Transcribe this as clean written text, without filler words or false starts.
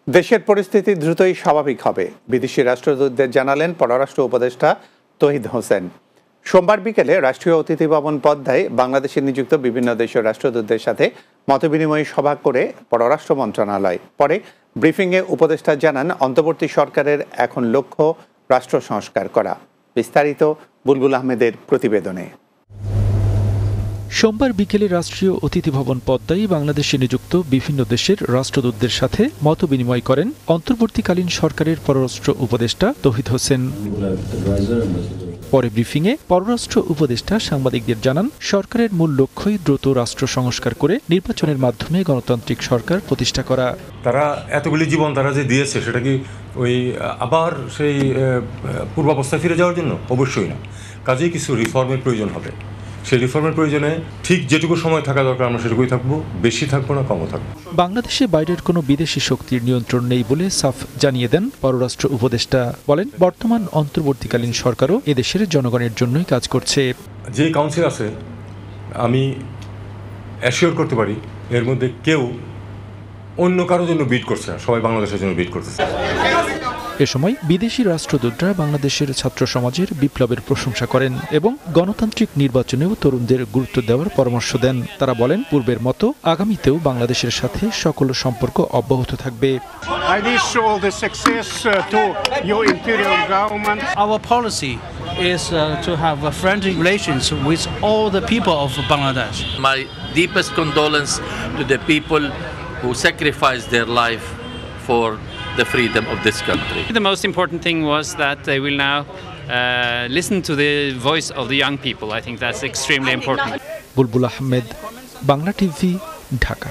দেশের পরিস্থিতি দ্রুতই স্বাভাবিক হবে, বিদেশি রাষ্ট্রদূতদের জানালেন পররাষ্ট্র উপদেষ্টা তৌহিদ হোসেন। সোমবার বিকেলে রাষ্ট্রীয় অতিথি ভবন পদ্মায় বাংলাদেশে নিযুক্ত বিভিন্ন দেশের রাষ্ট্রদূতদের সাথে মতবিনিময় সভা করে পররাষ্ট্র মন্ত্রণালয়। পরে ব্রিফিংয়ে উপদেষ্টা জানান, অন্তর্বর্তী সরকারের এখন লক্ষ্য রাষ্ট্র সংস্কার করা। বিস্তারিত বুলবুল আহমেদের প্রতিবেদনে। সোমবার বিকেলে রাষ্ট্রীয় অতিথি ভবন পদ্মায় বাংলাদেশে নিযুক্ত বিভিন্ন দেশের রাষ্ট্রদূতদের সাথে মতবিনিময় করেন অন্তর্বর্তীকালীন সরকারের পররাষ্ট্র উপদেষ্টা তৌহিদ হোসেন। পরে ব্রিফিংয়ে পররাষ্ট্র উপদেষ্টা সাংবাদিকদের জানান, সরকারের মূল লক্ষ্যই দ্রুত রাষ্ট্র সংস্কার করে নির্বাচনের মাধ্যমে গণতান্ত্রিক সরকার প্রতিষ্ঠা করা। তারা এতগুলি জীবন তারা যে দিয়েছে, সেটা কি ওই আবার সেই পূর্বাবস্থায় ফিরে যাওয়ার জন্য? অবশ্যই না। কাজেই কিছু রিফর্মের প্রয়োজন হবে। সেই রিফর্মের প্রয়োজনে ঠিক যেটুকু সময় থাকা দরকার আমরা সেটুকুই থাকবো, বেশি থাকবো না, কমও থাকবো। বাংলাদেশে বাইরের কোনো বিদেশি শক্তির নিয়ন্ত্রণ নেই বলে সাফ জানিয়ে দেন পররাষ্ট্র উপদেষ্টা। বলেন, বর্তমান অন্তর্বর্তীকালীন সরকারও এদেশের জনগণের জন্যই কাজ করছে। যে কাউন্সিল আছে, আমি অ্যাসিওর করতে পারি এর মধ্যে কেউ অন্য কারোর জন্য বিট করছে না, সবাই বাংলাদেশের জন্য বিট করতেছে। এ সময় বিদেশি রাষ্ট্রদূতরা বাংলাদেশের ছাত্র সমাজের বিপ্লবের প্রশংসা করেন এবং গণতান্ত্রিক নির্বাচনেও তরুণদের গুরুত্ব দেওয়ার পরামর্শ দেন। তারা বলেন, পূর্বের মতো আগামীতেও বাংলাদেশের সাথে সকল সম্পর্ক অব্যাহত থাকবে। Our policy is to have friendly relations with all the people of Bangladesh. My deepest condolence to the people who sacrificed their life for the freedom of this country. The most important thing was that they will now listen to the voice of the young people. I think that's extremely important. Bulbul Ahmed, Bangla TV, Dhaka.